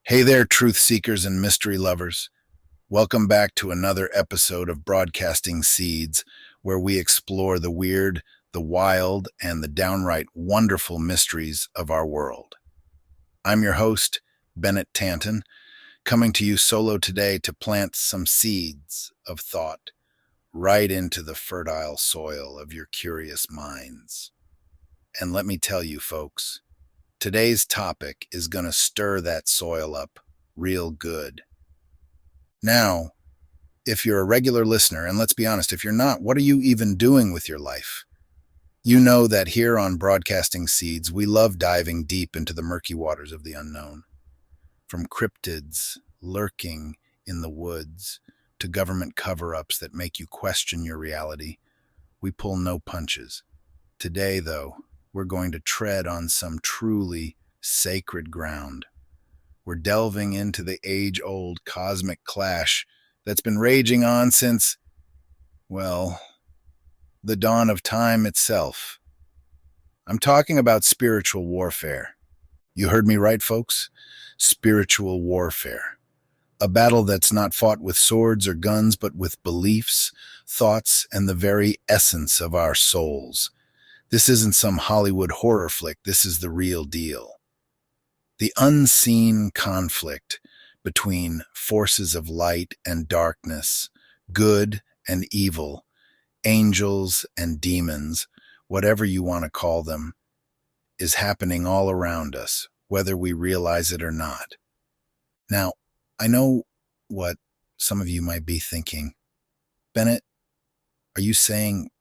Hey there, truth seekers and mystery lovers. Welcome back to another episode of Broadcasting Seeds, where we explore the weird, the wild, and the downright wonderful mysteries of our world. I'm your host, Bennett Tanton, coming to you solo today to plant some seeds of thought right into the fertile soil of your curious minds. And let me tell you, folks, today's topic is going to stir that soil up real good. Now, if you're a regular listener, and let's be honest, if you're not, what are you even doing with your life? You know that here on Broadcasting Seeds, we love diving deep into the murky waters of the unknown. From cryptids lurking in the woods to government cover-ups that make you question your reality, we pull no punches. Today, though, we're going to tread on some truly sacred ground. We're delving into the age-old cosmic clash that's been raging on since, well, the dawn of time itself. I'm talking about spiritual warfare. You heard me right, folks? Spiritual warfare. A battle that's not fought with swords or guns, but with beliefs, thoughts, and the very essence of our souls. This isn't some Hollywood horror flick. This is the real deal. The unseen conflict between forces of light and darkness, good and evil, angels and demons, whatever you want to call them, is happening all around us, whether we realize it or not. Now, I know what some of you might be thinking. Bennett, are you saying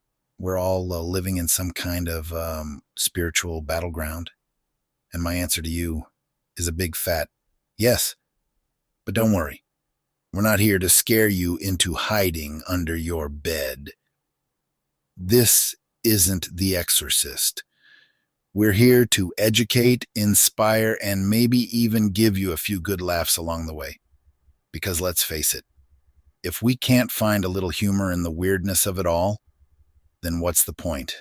we're all living in some kind of spiritual battleground? And my answer to you is a big fat yes. But don't worry. We're not here to scare you into hiding under your bed. This isn't The Exorcist. We're here to educate, inspire, and maybe even give you a few good laughs along the way. Because let's face it, if we can't find a little humor in the weirdness of it all, then what's the point?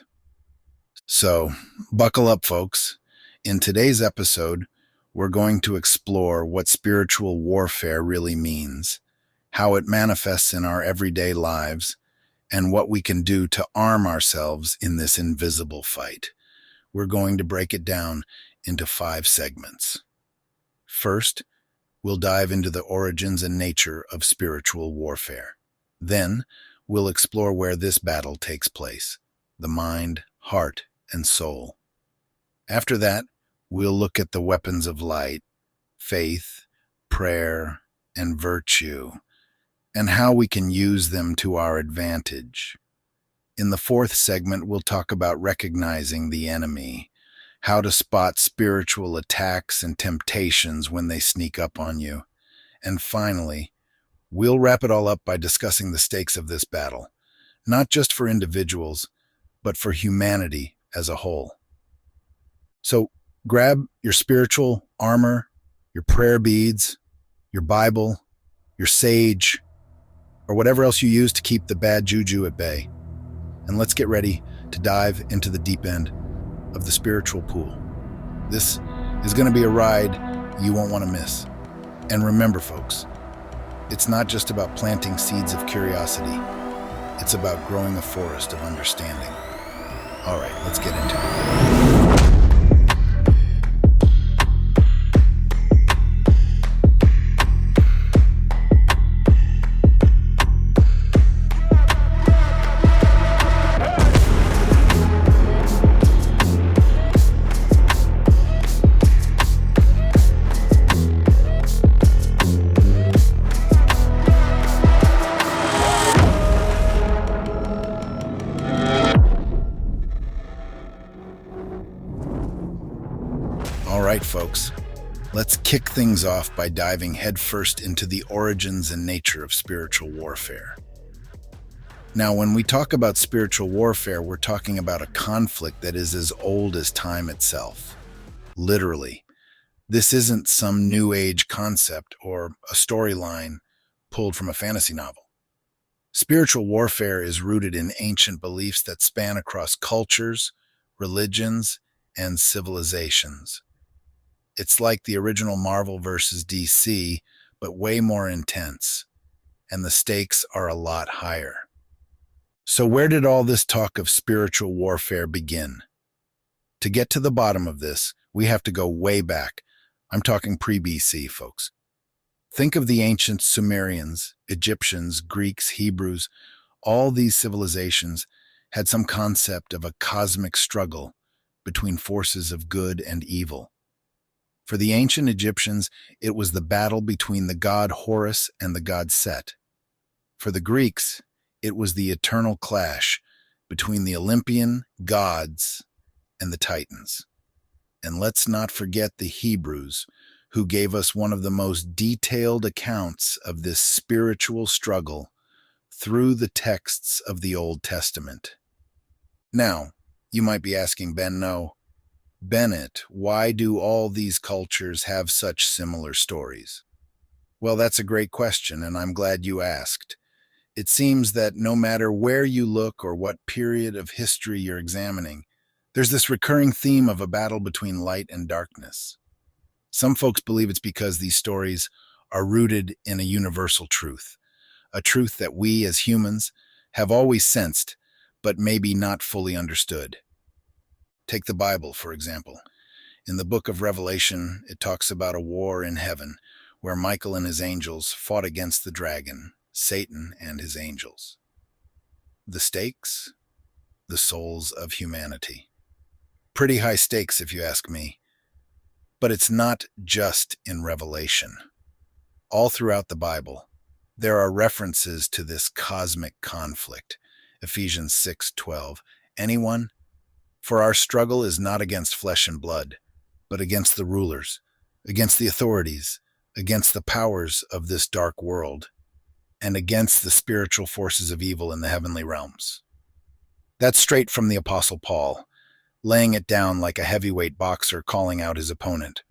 So, buckle up, folks. In today's episode, we're going to explore what spiritual warfare really means, how it manifests in our everyday lives, and what we can do to arm ourselves in this invisible fight. We're going to break it down into 5 segments. First, we'll dive into the origins and nature of spiritual warfare. Then, we'll explore where this battle takes place, the mind, heart, and soul. After that, we'll look at the weapons of light, faith, prayer, and virtue, and how we can use them to our advantage. In the 4th segment, we'll talk about recognizing the enemy, how to spot spiritual attacks and temptations when they sneak up on you. And finally, we'll wrap it all up by discussing the stakes of this battle, not just for individuals, but for humanity as a whole. So grab your spiritual armor, your prayer beads, your Bible, your sage, or whatever else you use to keep the bad juju at bay. And let's get ready to dive into the deep end of the spiritual pool. This is going to be a ride you won't want to miss. And remember, folks, it's not just about planting seeds of curiosity. It's about growing a forest of understanding. All right, let's get into it. All right, folks, let's kick things off by diving headfirst into the origins and nature of spiritual warfare. Now, when we talk about spiritual warfare, we're talking about a conflict that is as old as time itself. Literally. This isn't some new age concept or a storyline pulled from a fantasy novel. Spiritual warfare is rooted in ancient beliefs that span across cultures, religions, and civilizations. It's like the original Marvel versus DC, but way more intense, and the stakes are a lot higher. So, where did all this talk of spiritual warfare begin? To get to the bottom of this, we have to go way back. I'm talking pre BC, folks. Think of the ancient Sumerians, Egyptians, Greeks, Hebrews. All these civilizations had some concept of a cosmic struggle between forces of good and evil. For the ancient Egyptians, it was the battle between the god Horus and the god Set. For the Greeks, it was the eternal clash between the Olympian gods and the Titans. And let's not forget the Hebrews, who gave us one of the most detailed accounts of this spiritual struggle through the texts of the Old Testament. Now, you might be asking, Bennett, why do all these cultures have such similar stories? Well, that's a great question, and I'm glad you asked. It seems that no matter where you look or what period of history you're examining, there's this recurring theme of a battle between light and darkness. Some folks believe it's because these stories are rooted in a universal truth, a truth that we as humans have always sensed, but maybe not fully understood. Take the Bible, for example. In the book of Revelation, it talks about a war in heaven where Michael and his angels fought against the dragon, Satan and his angels. The stakes? The souls of humanity. Pretty high stakes, if you ask me. But it's not just in Revelation. All throughout the Bible, there are references to this cosmic conflict. Ephesians 6:12. Anyone? For our struggle is not against flesh and blood, but against the rulers, against the authorities, against the powers of this dark world, and against the spiritual forces of evil in the heavenly realms. That's straight from the Apostle Paul, laying it down like a heavyweight boxer calling out his opponent.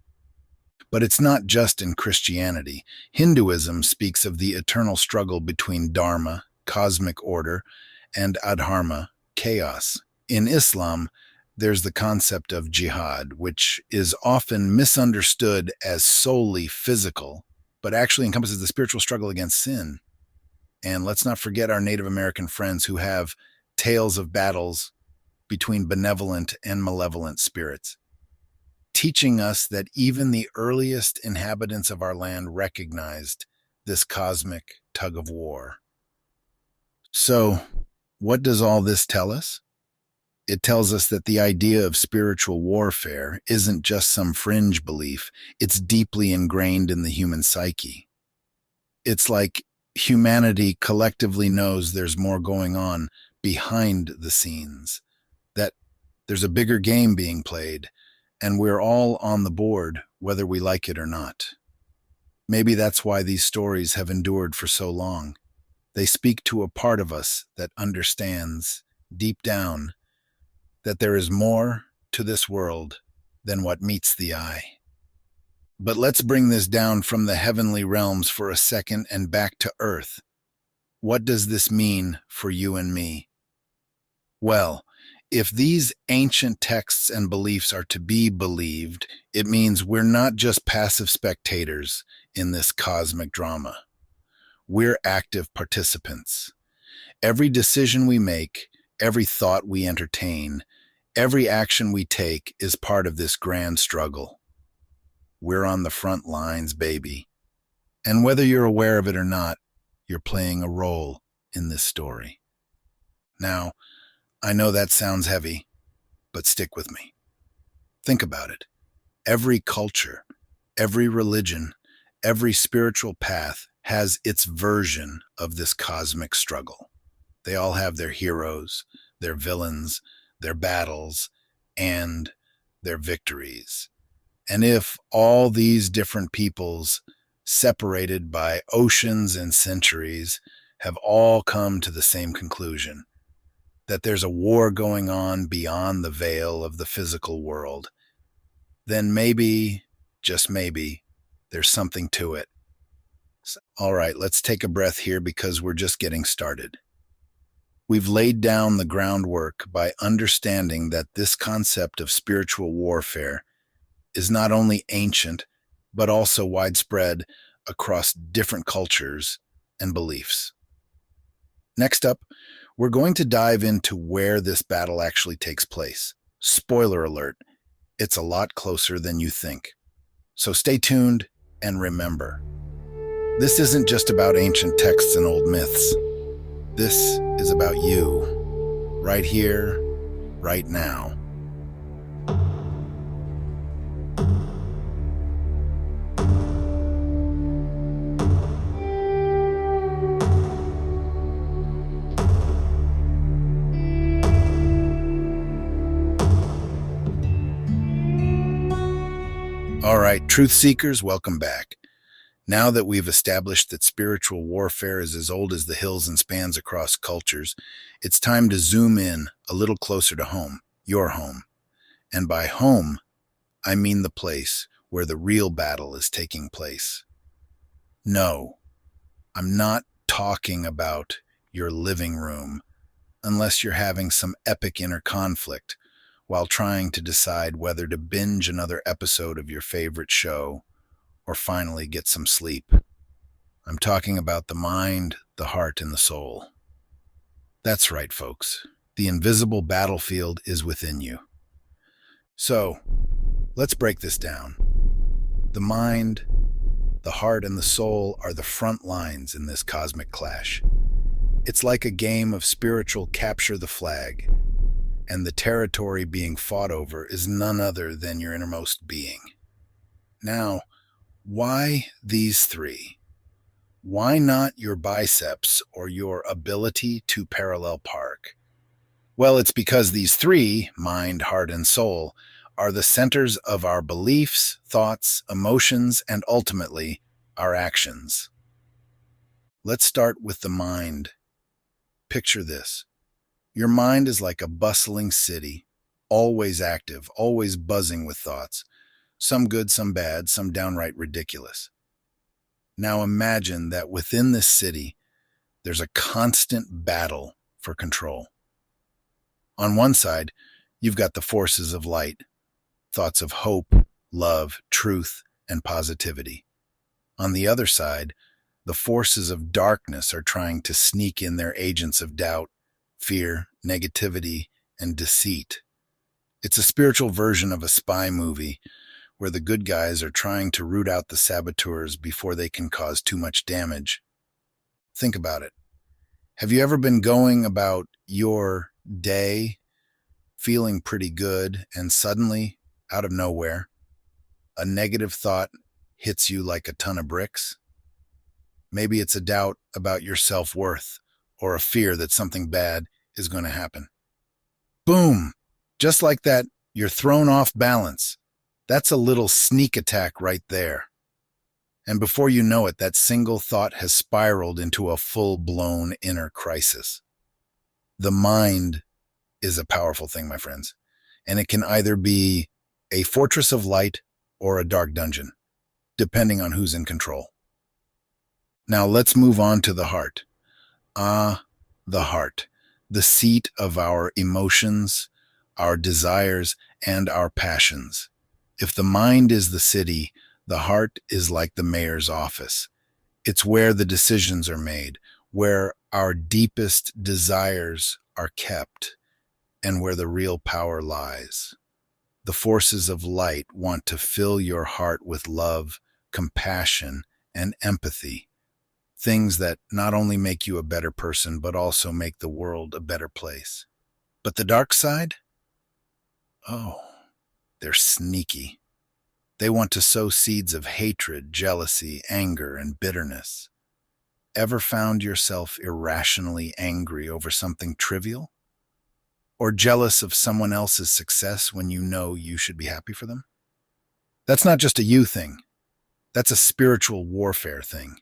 But it's not just in Christianity. Hinduism speaks of the eternal struggle between dharma, cosmic order, and adharma, chaos. In Islam, there's the concept of jihad, which is often misunderstood as solely physical, but actually encompasses the spiritual struggle against sin. And let's not forget our Native American friends who have tales of battles between benevolent and malevolent spirits, teaching us that even the earliest inhabitants of our land recognized this cosmic tug of war. So, what does all this tell us? It tells us that the idea of spiritual warfare isn't just some fringe belief, it's deeply ingrained in the human psyche. It's like humanity collectively knows there's more going on behind the scenes, that there's a bigger game being played, and we're all on the board, whether we like it or not. Maybe that's why these stories have endured for so long. They speak to a part of us that understands, deep down, that there is more to this world than what meets the eye. But let's bring this down from the heavenly realms for a second and back to earth. What does this mean for you and me? Well, if these ancient texts and beliefs are to be believed, it means we're not just passive spectators in this cosmic drama. We're active participants. Every decision we make, every thought we entertain, every action we take is part of this grand struggle. We're on the front lines, baby. And whether you're aware of it or not, you're playing a role in this story. Now, I know that sounds heavy, but stick with me. Think about it. Every culture, every religion, every spiritual path has its version of this cosmic struggle. They all have their heroes, their villains, their battles, and their victories. And if all these different peoples, separated by oceans and centuries, have all come to the same conclusion, that there's a war going on beyond the veil of the physical world, then maybe, just maybe, there's something to it. All right, let's take a breath here because we're just getting started. We've laid down the groundwork by understanding that this concept of spiritual warfare is not only ancient, but also widespread across different cultures and beliefs. Next up, we're going to dive into where this battle actually takes place. Spoiler alert, it's a lot closer than you think. So stay tuned and remember, this isn't just about ancient texts and old myths. This is about you, right here, right now. All right, truth seekers, welcome back. Now that we've established that spiritual warfare is as old as the hills and spans across cultures, it's time to zoom in a little closer to home, your home. And by home, I mean the place where the real battle is taking place. No, I'm not talking about your living room unless you're having some epic inner conflict while trying to decide whether to binge another episode of your favorite show or finally get some sleep. I'm talking about the mind, the heart, and the soul. That's right, folks. The invisible battlefield is within you. So, let's break this down. The mind, the heart, and the soul are the front lines in this cosmic clash. It's like a game of spiritual capture the flag, and the territory being fought over is none other than your innermost being. Now, why these three? Why not your biceps or your ability to parallel park? Well, it's because these three, mind, heart, and soul, are the centers of our beliefs, thoughts, emotions, and ultimately, our actions. Let's start with the mind. Picture this. Your mind is like a bustling city, always active, always buzzing with thoughts. Some good, some bad, some downright ridiculous. Now imagine that within this city, there's a constant battle for control. On one side, you've got the forces of light, thoughts of hope, love, truth, and positivity. On the other side, the forces of darkness are trying to sneak in their agents of doubt, fear, negativity, and deceit. It's a spiritual version of a spy movie where the good guys are trying to root out the saboteurs before they can cause too much damage. Think about it. Have you ever been going about your day feeling pretty good and suddenly, out of nowhere, a negative thought hits you like a ton of bricks? Maybe it's a doubt about your self-worth or a fear that something bad is going to happen. Boom! Just like that, you're thrown off balance. That's a little sneak attack right there. And before you know it, that single thought has spiraled into a full-blown inner crisis. The mind is a powerful thing, my friends, and it can either be a fortress of light or a dark dungeon, depending on who's in control. Now let's move on to the heart. The heart, the seat of our emotions, our desires, and our passions. If the mind is the city, the heart is like the mayor's office. It's where the decisions are made, where our deepest desires are kept, and where the real power lies. The forces of light want to fill your heart with love, compassion, and empathy. Things that not only make you a better person, but also make the world a better place. But the dark side? Oh, they're sneaky. They want to sow seeds of hatred, jealousy, anger, and bitterness. Ever found yourself irrationally angry over something trivial? Or jealous of someone else's success when you know you should be happy for them? That's not just a you thing. That's a spiritual warfare thing.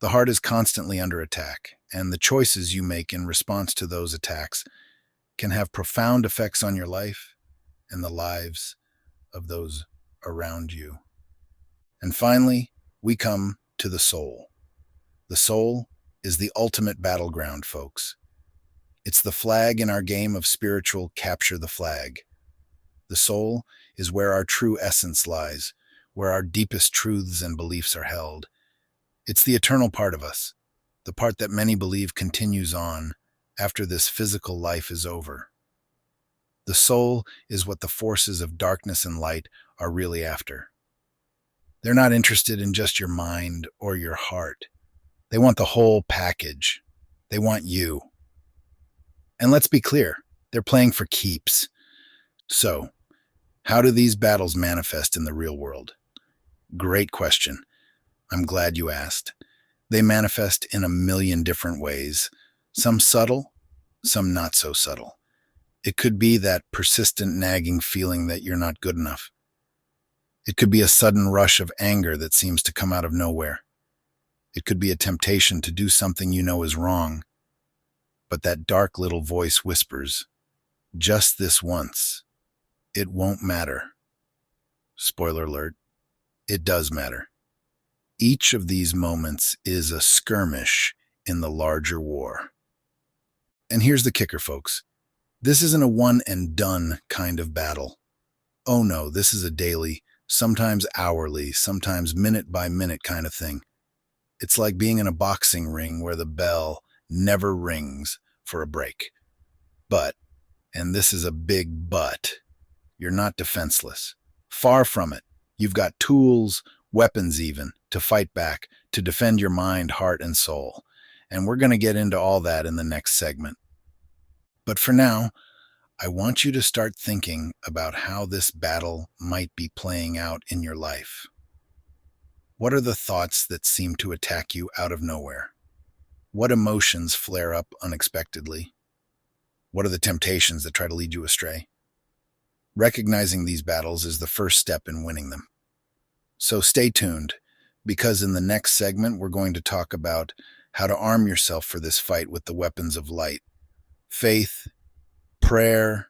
The heart is constantly under attack, and the choices you make in response to those attacks can have profound effects on your life and the lives of those around you. And finally, we come to the soul. The soul is the ultimate battleground, folks. It's the flag in our game of spiritual capture the flag. The soul is where our true essence lies, where our deepest truths and beliefs are held. It's the eternal part of us, the part that many believe continues on after this physical life is over. The soul is what the forces of darkness and light are really after. They're not interested in just your mind or your heart. They want the whole package. They want you. And let's be clear, they're playing for keeps. So, how do these battles manifest in the real world? Great question. I'm glad you asked. They manifest in a million different ways, some subtle, some not so subtle. It could be that persistent nagging feeling that you're not good enough. It could be a sudden rush of anger that seems to come out of nowhere. It could be a temptation to do something you know is wrong, but that dark little voice whispers, just this once, it won't matter. Spoiler alert, it does matter. Each of these moments is a skirmish in the larger war. And here's the kicker, folks. This isn't a one and done kind of battle. Oh no, this is a daily, sometimes hourly, sometimes minute by minute kind of thing. It's like being in a boxing ring where the bell never rings for a break. But, and this is a big but, you're not defenseless. Far from it. You've got tools, weapons even, to fight back, to defend your mind, heart, and soul. And we're going to get into all that in the next segment. But for now, I want you to start thinking about how this battle might be playing out in your life. What are the thoughts that seem to attack you out of nowhere? What emotions flare up unexpectedly? What are the temptations that try to lead you astray? Recognizing these battles is the first step in winning them. So stay tuned, because in the next segment, we're going to talk about how to arm yourself for this fight with the weapons of light, faith, prayer,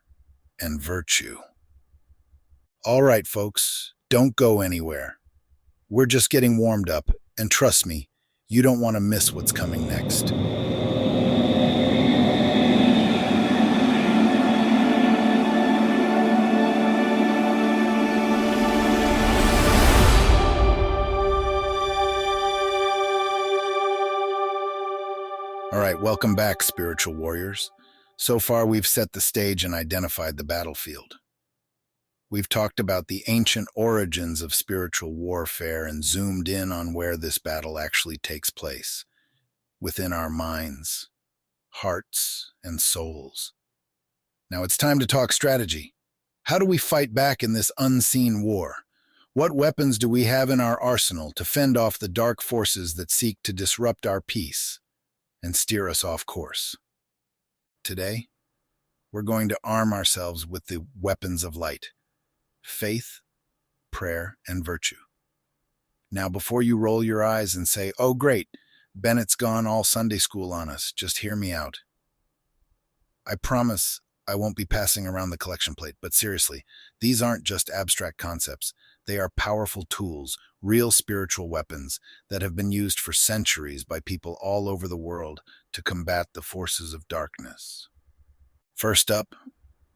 and virtue. All right, folks, don't go anywhere. We're just getting warmed up, and trust me, you don't want to miss what's coming next. All right, welcome back, spiritual warriors. So far, we've set the stage and identified the battlefield. We've talked about the ancient origins of spiritual warfare and zoomed in on where this battle actually takes place, within our minds, hearts, and souls. Now it's time to talk strategy. How do we fight back in this unseen war? What weapons do we have in our arsenal to fend off the dark forces that seek to disrupt our peace and steer us off course? Today, we're going to arm ourselves with the weapons of light: faith, prayer, and virtue. Now, before you roll your eyes and say, "Oh, great, Bennett's gone all Sunday school on us," just hear me out. I promise I won't be passing around the collection plate, but seriously, these aren't just abstract concepts. They are powerful tools, real spiritual weapons that have been used for centuries by people all over the world to combat the forces of darkness. First up,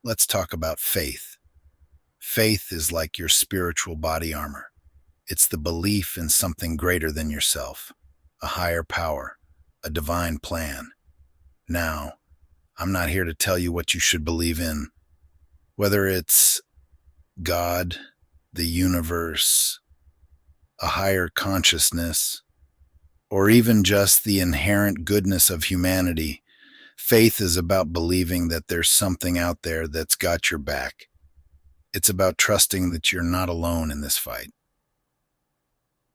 let's talk about faith. Faith is like your spiritual body armor. It's the belief in something greater than yourself, a higher power, a divine plan. Now, I'm not here to tell you what you should believe in, whether it's God, the universe, a higher consciousness, or even just the inherent goodness of humanity. Faith is about believing that there's something out there that's got your back. It's about trusting that you're not alone in this fight.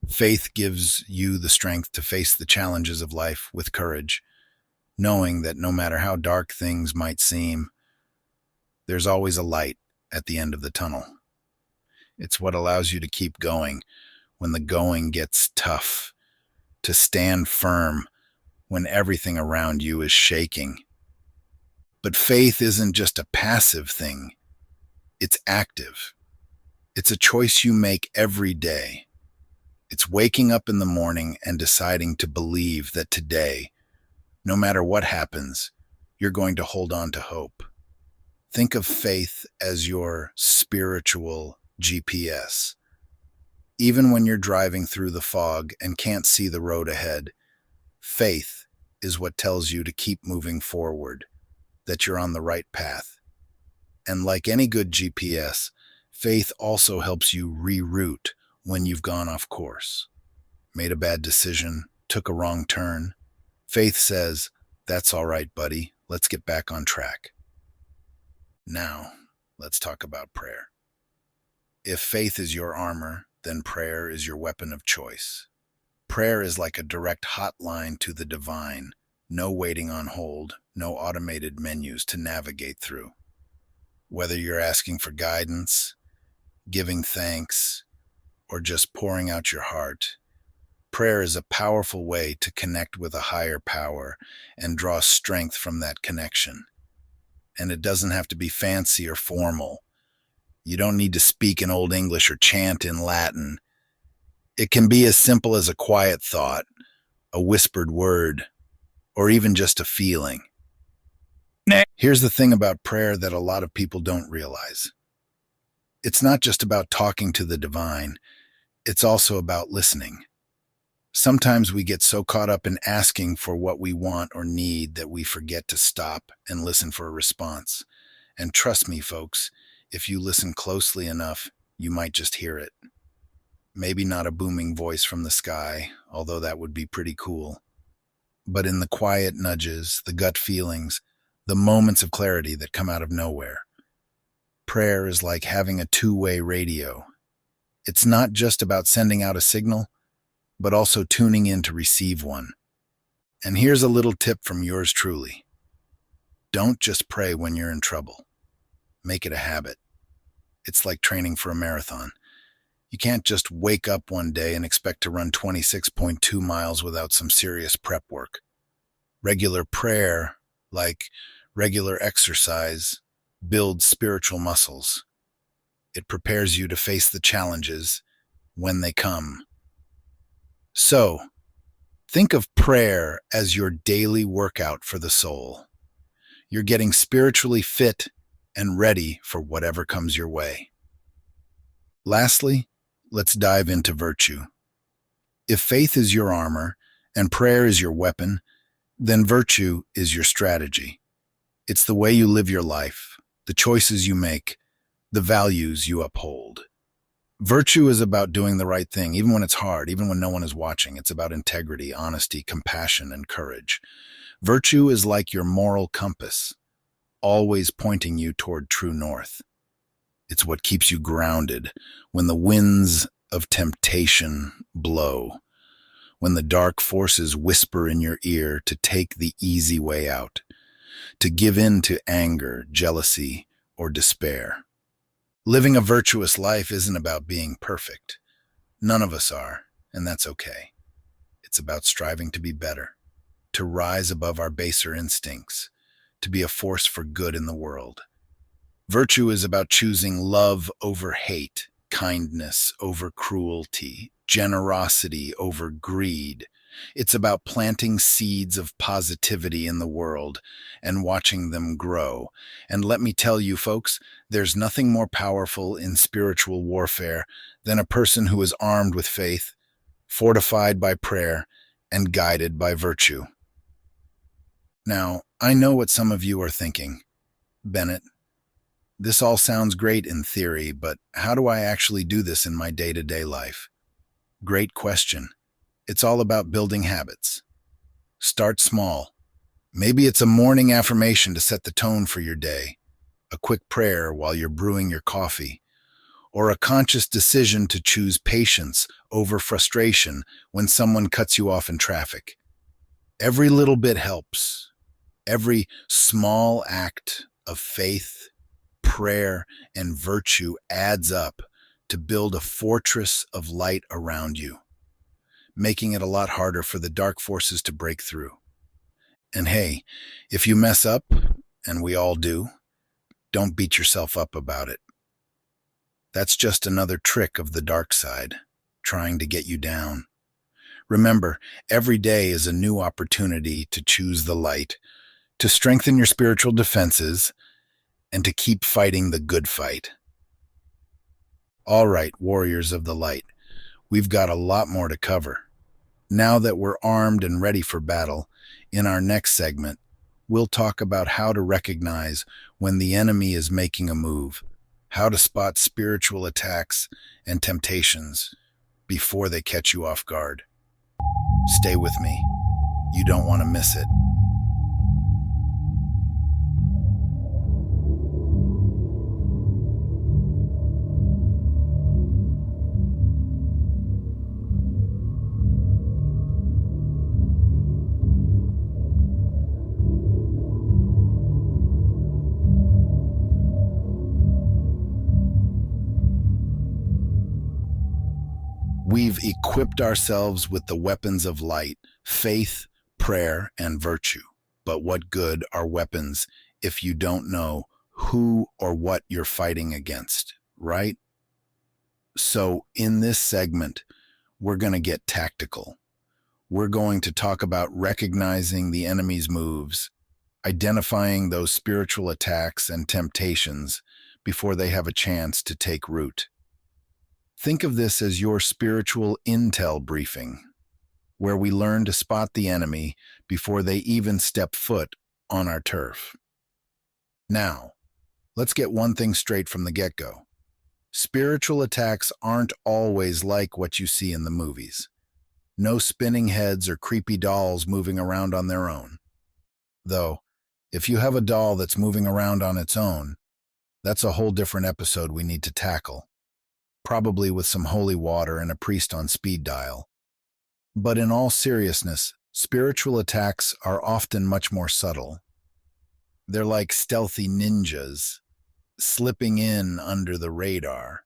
Faith gives you the strength to face the challenges of life with courage, knowing that no matter how dark things might seem, there's always a light at the end of the tunnel. It's what allows you to keep going when the going gets tough, to stand firm when everything around you is shaking. But faith isn't just a passive thing. It's active. It's a choice you make every day. It's waking up in the morning and deciding to believe that today, no matter what happens, you're going to hold on to hope. Think of faith as your spiritual GPS. Even when you're driving through the fog and can't see the road ahead, faith is what tells you to keep moving forward, that you're on the right path. And like any good GPS, faith also helps you reroute when you've gone off course, made a bad decision, took a wrong turn. Faith says, "That's all right, buddy. Let's get back on track." Now, let's talk about prayer. If faith is your armor, then prayer is your weapon of choice. Prayer is like a direct hotline to the divine, no waiting on hold, no automated menus to navigate through. Whether you're asking for guidance, giving thanks, or just pouring out your heart, prayer is a powerful way to connect with a higher power and draw strength from that connection. And it doesn't have to be fancy or formal. You don't need to speak in Old English or chant in Latin. It can be as simple as a quiet thought, a whispered word, or even just a feeling. Here's the thing about prayer that a lot of people don't realize. It's not just about talking to the divine, it's also about listening. Sometimes we get so caught up in asking for what we want or need that we forget to stop and listen for a response. And trust me, folks, if you listen closely enough, you might just hear it. Maybe not a booming voice from the sky, although that would be pretty cool. But in the quiet nudges, the gut feelings, the moments of clarity that come out of nowhere. Prayer is like having a two-way radio. It's not just about sending out a signal, but also tuning in to receive one. And here's a little tip from yours truly. Don't just pray when you're in trouble. Make it a habit. It's like training for a marathon. You can't just wake up one day and expect to run 26.2 miles without some serious prep work. Regular prayer, like regular exercise, builds spiritual muscles. It prepares you to face the challenges when they come. So, think of prayer as your daily workout for the soul. You're getting spiritually fit and ready for whatever comes your way. Lastly, let's dive into virtue. If faith is your armor and prayer is your weapon, then virtue is your strategy. It's the way you live your life, the choices you make, the values you uphold. Virtue is about doing the right thing, even when it's hard, even when no one is watching. It's about integrity, honesty, compassion, and courage. Virtue is like your moral compass, always pointing you toward true north. It's what keeps you grounded when the winds of temptation blow, when the dark forces whisper in your ear to take the easy way out, to give in to anger, jealousy, or despair. Living a virtuous life isn't about being perfect. None of us are, and that's okay. It's about striving to be better, to rise above our baser instincts, to be a force for good in the world. Virtue is about choosing love over hate, kindness over cruelty, generosity over greed. It's about planting seeds of positivity in the world and watching them grow. And let me tell you, folks, there's nothing more powerful in spiritual warfare than a person who is armed with faith, fortified by prayer, and guided by virtue. Now, I know what some of you are thinking. Bennett, this all sounds great in theory, but how do I actually do this in my day-to-day life? Great question. It's all about building habits. Start small. Maybe it's a morning affirmation to set the tone for your day, a quick prayer while you're brewing your coffee, or a conscious decision to choose patience over frustration when someone cuts you off in traffic. Every little bit helps. Every small act of faith, prayer, and virtue adds up to build a fortress of light around you, making it a lot harder for the dark forces to break through. And hey, if you mess up, and we all do, don't beat yourself up about it. That's just another trick of the dark side, trying to get you down. Remember, every day is a new opportunity to choose the light, to strengthen your spiritual defenses, and to keep fighting the good fight. All right, warriors of the light, we've got a lot more to cover. Now that we're armed and ready for battle, in our next segment, we'll talk about how to recognize when the enemy is making a move, how to spot spiritual attacks and temptations before they catch you off guard. Stay with me. You don't want to miss it. We've equipped ourselves with the weapons of light, faith, prayer, and virtue. But what good are weapons if you don't know who or what you're fighting against, right? So, in this segment, we're going to get tactical. We're going to talk about recognizing the enemy's moves, identifying those spiritual attacks and temptations before they have a chance to take root. Think of this as your spiritual intel briefing, where we learn to spot the enemy before they even step foot on our turf. Now, let's get one thing straight from the get-go. Spiritual attacks aren't always like what you see in the movies. No spinning heads or creepy dolls moving around on their own. Though, if you have a doll that's moving around on its own, that's a whole different episode we need to tackle, probably with some holy water and a priest on speed dial. But in all seriousness, spiritual attacks are often much more subtle. They're like stealthy ninjas, slipping in under the radar,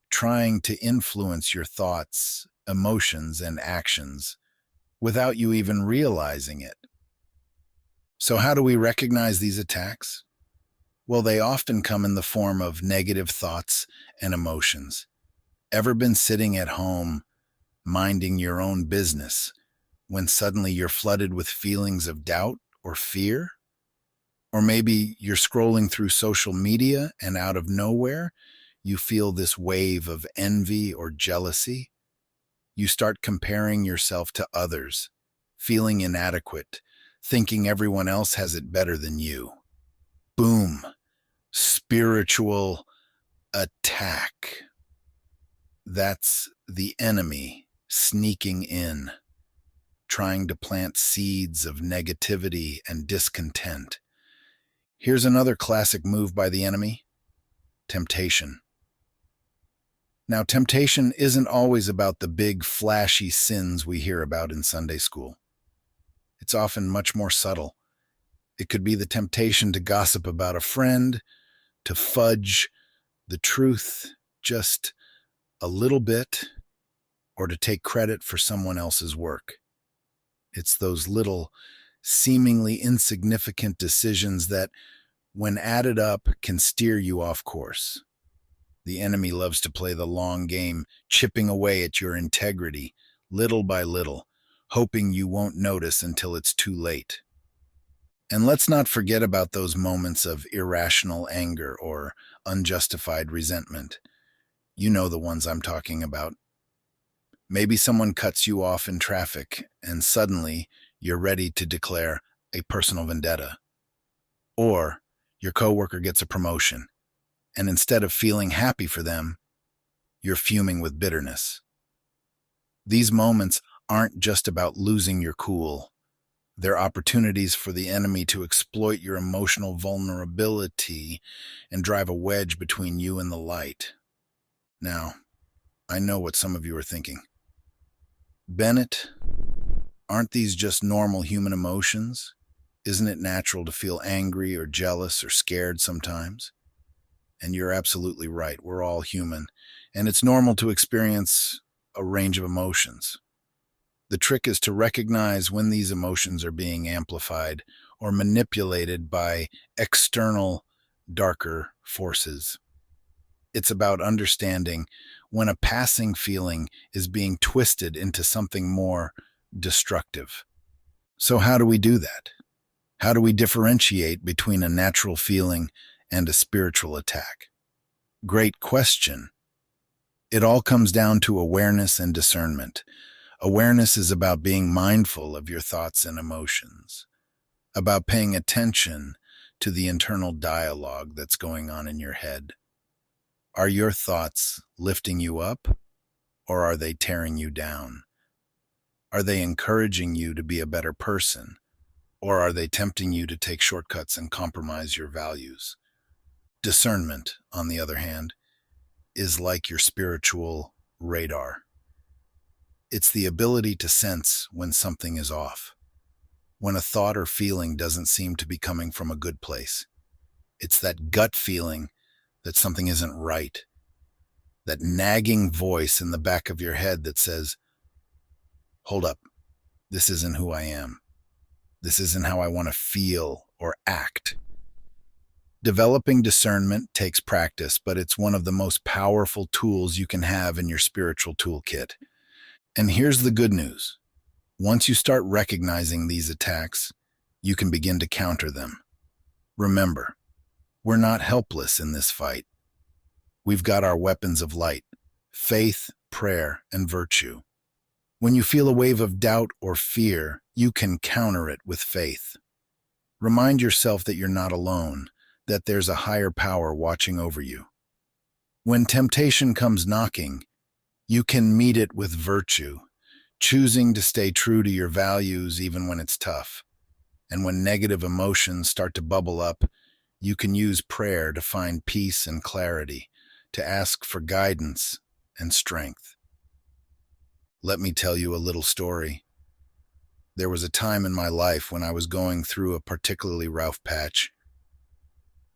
trying to influence your thoughts, emotions, and actions without you even realizing it. So how do we recognize these attacks? Well, they often come in the form of negative thoughts and emotions. Ever been sitting at home, minding your own business, when suddenly you're flooded with feelings of doubt or fear? Or maybe you're scrolling through social media and out of nowhere, you feel this wave of envy or jealousy. You start comparing yourself to others, feeling inadequate, thinking everyone else has it better than you. Boom. Spiritual attack. That's the enemy sneaking in, trying to plant seeds of negativity and discontent. Here's another classic move by the enemy: temptation. Now, temptation isn't always about the big, flashy sins we hear about in Sunday school. It's often much more subtle. It could be the temptation to gossip about a friend, to fudge the truth just a little bit, or to take credit for someone else's work. It's those little, seemingly insignificant decisions that, when added up, can steer you off course. The enemy loves to play the long game, chipping away at your integrity, little by little, hoping you won't notice until it's too late. And let's not forget about those moments of irrational anger or unjustified resentment. You know the ones I'm talking about. Maybe someone cuts you off in traffic, and suddenly you're ready to declare a personal vendetta. Or your coworker gets a promotion, and instead of feeling happy for them, you're fuming with bitterness. These moments aren't just about losing your cool. They're opportunities for the enemy to exploit your emotional vulnerability and drive a wedge between you and the light. Now, I know what some of you are thinking. Bennett, aren't these just normal human emotions? Isn't it natural to feel angry or jealous or scared sometimes? And you're absolutely right. We're all human, and it's normal to experience a range of emotions. The trick is to recognize when these emotions are being amplified or manipulated by external, darker forces. It's about understanding when a passing feeling is being twisted into something more destructive. So how do we do that? How do we differentiate between a natural feeling and a spiritual attack? Great question. It all comes down to awareness and discernment. Awareness is about being mindful of your thoughts and emotions, about paying attention to the internal dialogue that's going on in your head. Are your thoughts lifting you up, or are they tearing you down? Are they encouraging you to be a better person, or are they tempting you to take shortcuts and compromise your values? Discernment, on the other hand, is like your spiritual radar. It's the ability to sense when something is off, when a thought or feeling doesn't seem to be coming from a good place. It's that gut feeling that something isn't right, that nagging voice in the back of your head that says, hold up, this isn't who I am. This isn't how I want to feel or act. Developing discernment takes practice, but it's one of the most powerful tools you can have in your spiritual toolkit. And here's the good news. Once you start recognizing these attacks, you can begin to counter them. Remember, we're not helpless in this fight. We've got our weapons of light: faith, prayer, and virtue. When you feel a wave of doubt or fear, you can counter it with faith. Remind yourself that you're not alone, that there's a higher power watching over you. When temptation comes knocking, you can meet it with virtue, choosing to stay true to your values even when it's tough. And when negative emotions start to bubble up, you can use prayer to find peace and clarity, to ask for guidance and strength. Let me tell you a little story. There was a time in my life when I was going through a particularly rough patch.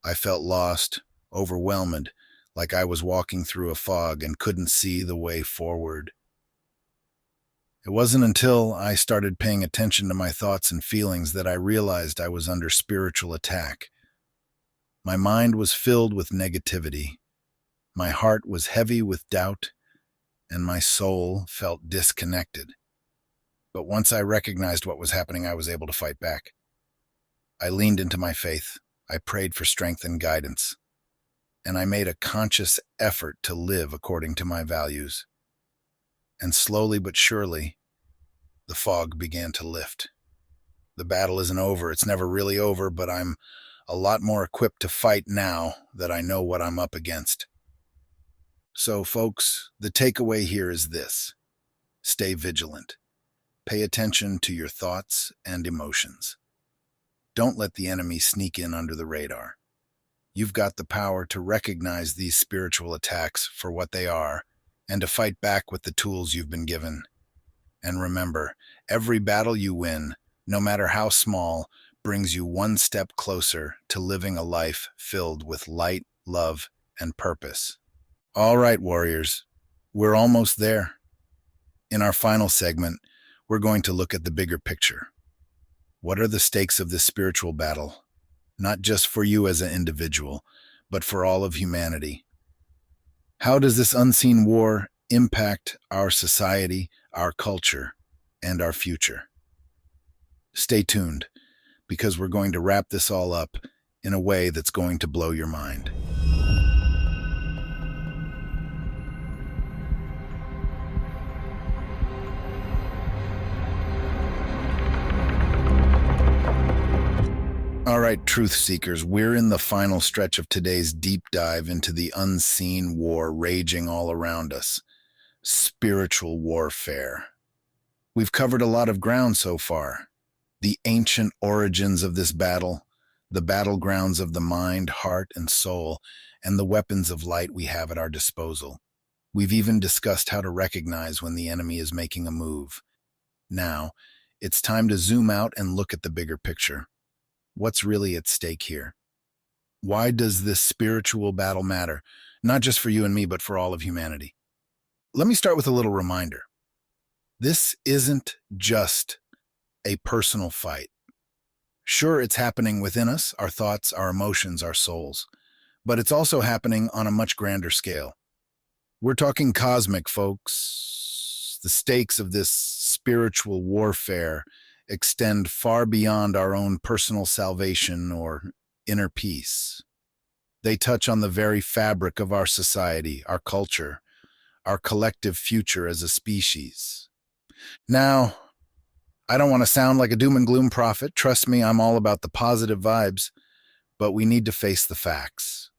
I felt lost, overwhelmed, like I was walking through a fog and couldn't see the way forward. It wasn't until I started paying attention to my thoughts and feelings that I realized I was under spiritual attack. My mind was filled with negativity. My heart was heavy with doubt, and my soul felt disconnected. But once I recognized what was happening, I was able to fight back. I leaned into my faith. I prayed for strength and guidance, and I made a conscious effort to live according to my values. And slowly but surely, the fog began to lift. The battle isn't over. It's never really over, but I'm a lot more equipped to fight now that I know what I'm up against. So, folks, the takeaway here is this: stay vigilant. Pay attention to your thoughts and emotions. Don't let the enemy sneak in under the radar. You've got the power to recognize these spiritual attacks for what they are and to fight back with the tools you've been given. And remember, every battle you win, no matter how small, brings you one step closer to living a life filled with light, love, and purpose. All right, warriors, we're almost there. In our final segment, we're going to look at the bigger picture. What are the stakes of this spiritual battle? Not just for you as an individual, but for all of humanity. How does this unseen war impact our society, our culture, and our future? Stay tuned, because we're going to wrap this all up in a way that's going to blow your mind. All right, truth seekers, we're in the final stretch of today's deep dive into the unseen war raging all around us: spiritual warfare. We've covered a lot of ground so far: the ancient origins of this battle, the battlegrounds of the mind, heart, and soul, and the weapons of light we have at our disposal. We've even discussed how to recognize when the enemy is making a move. Now, it's time to zoom out and look at the bigger picture. What's really at stake here? Why does this spiritual battle matter? Not just for you and me, but for all of humanity. Let me start with a little reminder. This isn't just a personal fight. Sure, it's happening within us, our thoughts, our emotions, our souls, but it's also happening on a much grander scale. We're talking cosmic, folks. The stakes of this spiritual warfare extend far beyond our own personal salvation or inner peace. They touch on the very fabric of our society, our culture, our collective future as a species. Now, I don't want to sound like a doom and gloom prophet. Trust me, I'm all about the positive vibes, but we need to face the facts.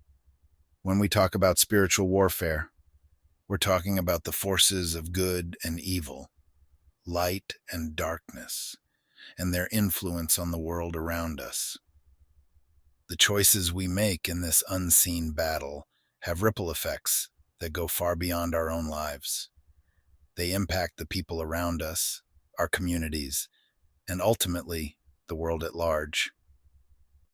When we talk about spiritual warfare, we're talking about the forces of good and evil, light and darkness, and their influence on the world around us. The choices we make in this unseen battle have ripple effects that go far beyond our own lives. They impact the people around us, our communities, and ultimately, the world at large.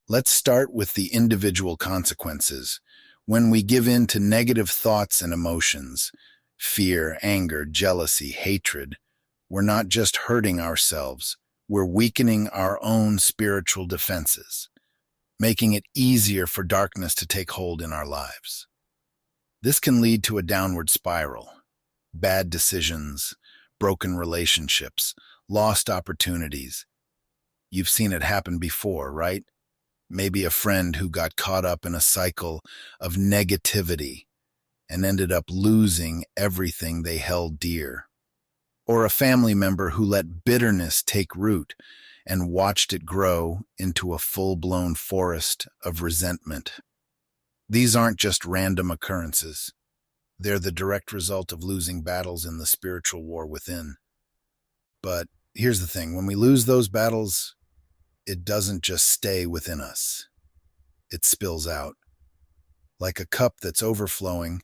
Let's start with the individual consequences. When we give in to negative thoughts and emotions, fear, anger, jealousy, hatred, we're not just hurting ourselves, we're weakening our own spiritual defenses, making it easier for darkness to take hold in our lives. This can lead to a downward spiral. Bad decisions, broken relationships, lost opportunities. You've seen it happen before, right? Maybe a friend who got caught up in a cycle of negativity and ended up losing everything they held dear. Or a family member who let bitterness take root and watched it grow into a full-blown forest of resentment. These aren't just random occurrences. They're the direct result of losing battles in the spiritual war within. But here's the thing, when we lose those battles, it doesn't just stay within us. It spills out. Like a cup that's overflowing,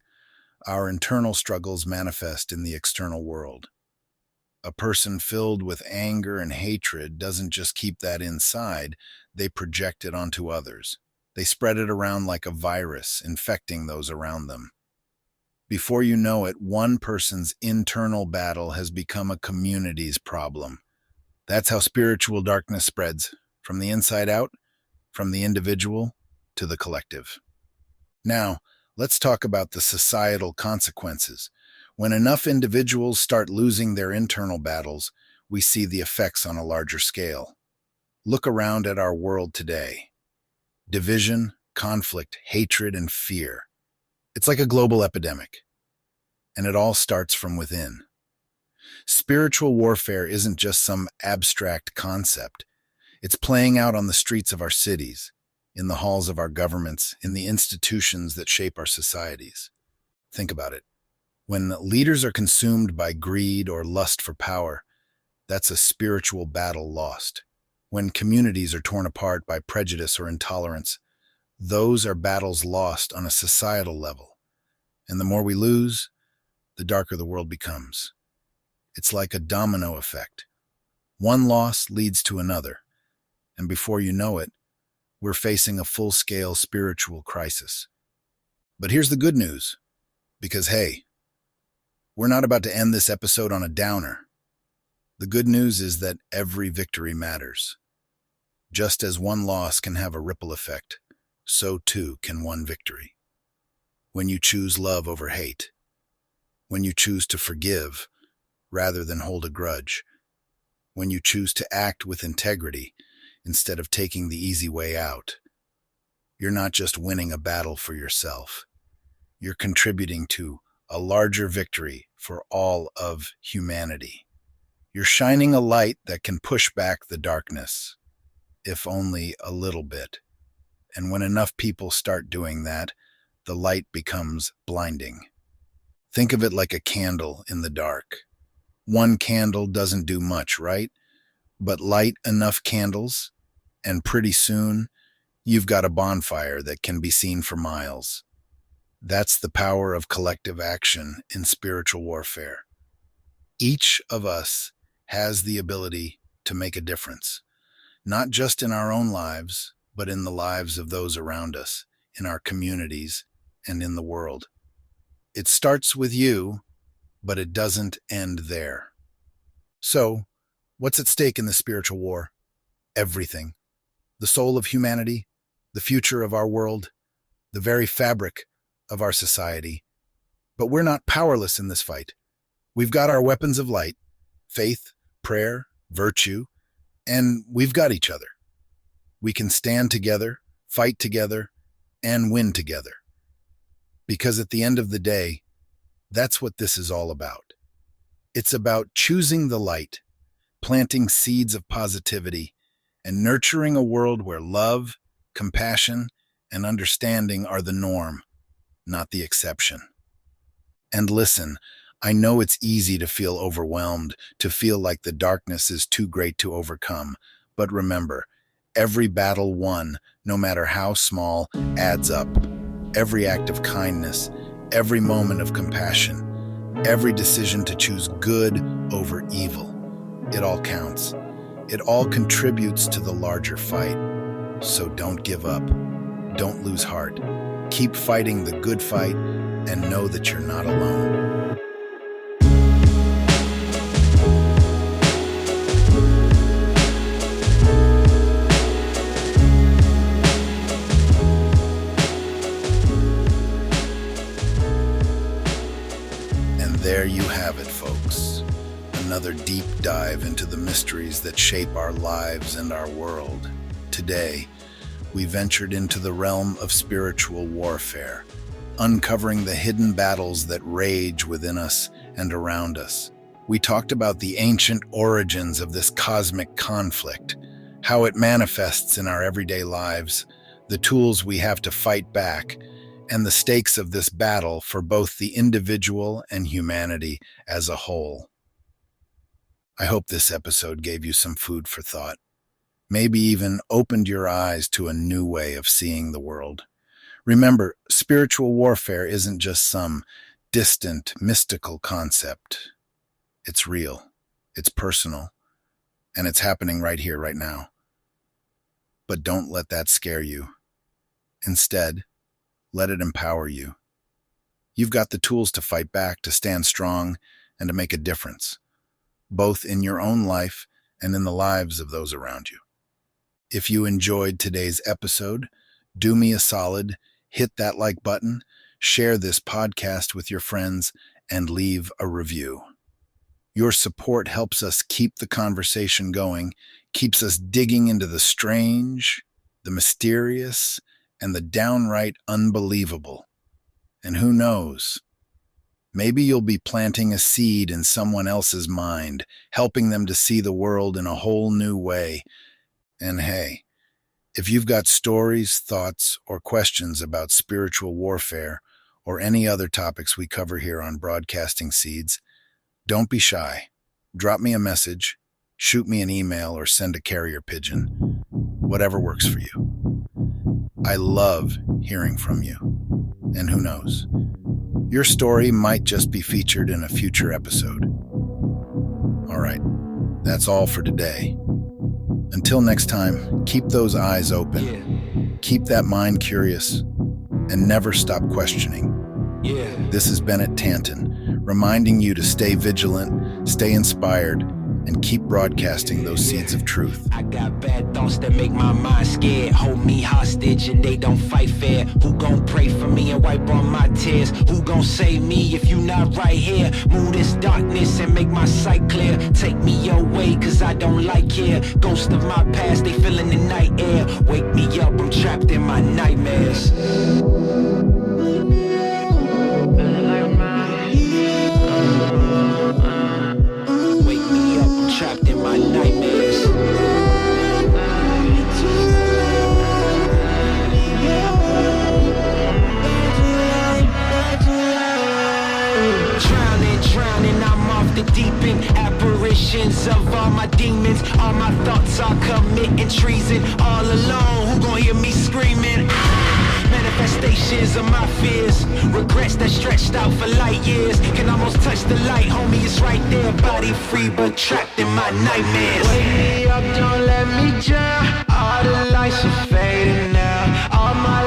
our internal struggles manifest in the external world. A person filled with anger and hatred doesn't just keep that inside, they project it onto others. They spread it around like a virus, infecting those around them. Before you know it, one person's internal battle has become a community's problem. That's how spiritual darkness spreads, from the inside out, from the individual to the collective. Now, let's talk about the societal consequences. When enough individuals start losing their internal battles, we see the effects on a larger scale. Look around at our world today. Division, conflict, hatred, and fear. It's like a global epidemic, and it all starts from within. Spiritual warfare isn't just some abstract concept. It's playing out on the streets of our cities, in the halls of our governments, in the institutions that shape our societies. Think about it. When leaders are consumed by greed or lust for power, that's a spiritual battle lost. When communities are torn apart by prejudice or intolerance, those are battles lost on a societal level. And the more we lose, the darker the world becomes. It's like a domino effect. One loss leads to another, and before you know it, we're facing a full-scale spiritual crisis. But here's the good news, because hey, we're not about to end this episode on a downer. The good news is that every victory matters. Just as one loss can have a ripple effect, so too can one victory. When you choose love over hate, when you choose to forgive rather than hold a grudge, when you choose to act with integrity instead of taking the easy way out, you're not just winning a battle for yourself. You're contributing to a larger victory for all of humanity. You're shining a light that can push back the darkness, if only a little bit. And when enough people start doing that, the light becomes blinding. Think of it like a candle in the dark. One candle doesn't do much, right? But light enough candles, and pretty soon, you've got a bonfire that can be seen for miles. That's the power of collective action in spiritual warfare. Each of us has the ability to make a difference, not just in our own lives, but in the lives of those around us, in our communities, and in the world. It starts with you, but it doesn't end there. So, what's at stake in the spiritual war? Everything. The soul of humanity, the future of our world, the very fabric of our society. But we're not powerless in this fight. We've got our weapons of light, faith, prayer, virtue, and we've got each other. We can stand together, fight together, and win together. Because at the end of the day, That's what this is all about. It's about choosing the light, planting seeds of positivity, and nurturing a world where love, compassion, and understanding are the norm, not the exception. And listen, I know it's easy to feel overwhelmed, to feel like the darkness is too great to overcome. But remember, every battle won, no matter how small, adds up. Every act of kindness, every moment of compassion, every decision to choose good over evil. It all counts. It all contributes to the larger fight. So don't give up. Don't lose heart. Keep fighting the good fight and know that you're not alone. And there you have it, folks. Another deep dive into the mysteries that shape our lives and our world. Today, we ventured into the realm of spiritual warfare, uncovering the hidden battles that rage within us and around us. We talked about the ancient origins of this cosmic conflict, how it manifests in our everyday lives, the tools we have to fight back, and the stakes of this battle for both the individual and humanity as a whole. I hope this episode gave you some food for thought, maybe even opened your eyes to a new way of seeing the world. Remember, spiritual warfare isn't just some distant, mystical concept. It's real, it's personal, and it's happening right here, right now. But don't let that scare you. Instead, let it empower you. You've got the tools to fight back, to stand strong, and to make a difference, both in your own life and in the lives of those around you. If you enjoyed today's episode, do me a solid, hit that like button, share this podcast with your friends, and leave a review. Your support helps us keep the conversation going, keeps us digging into the strange, the mysterious, and the downright unbelievable. And who knows? Maybe you'll be planting a seed in someone else's mind, helping them to see the world in a whole new way. And hey, if you've got stories, thoughts, or questions about spiritual warfare or any other topics we cover here on Broadcasting Seeds, don't be shy. Drop me a message, shoot me an email, or send a carrier pigeon. Whatever works for you. I love hearing from you. And who knows? Your story might just be featured in a future episode. All right, that's all for today. Until next time, keep those eyes open, keep that mind curious, and never stop questioning. This is Bennett Tanton, reminding you to stay vigilant, stay inspired, and keep broadcasting those seeds of truth. I got bad thoughts that make my mind scared, hold me hostage and they don't fight fair. Who gon' pray for me and wipe all my tears? Who gon' save me if you not right here? Move this darkness and make my sight clear. Take me your way cause I don't like here. Ghosts of my past, they feeling the night air. Wake me up, I'm trapped in my nightmares. Trapped in my nightmares. Drowning, I'm off the deep end. Apparitions of all my demons. All my thoughts are committing treason. All alone, who gon' hear me screaming? Manifestations of my fears, regrets that stretched out for light years. Can almost touch the light, homie, it's right there. Body free but trapped in my nightmares. Wake me up, don't let me drown. All the lights are fading now. All my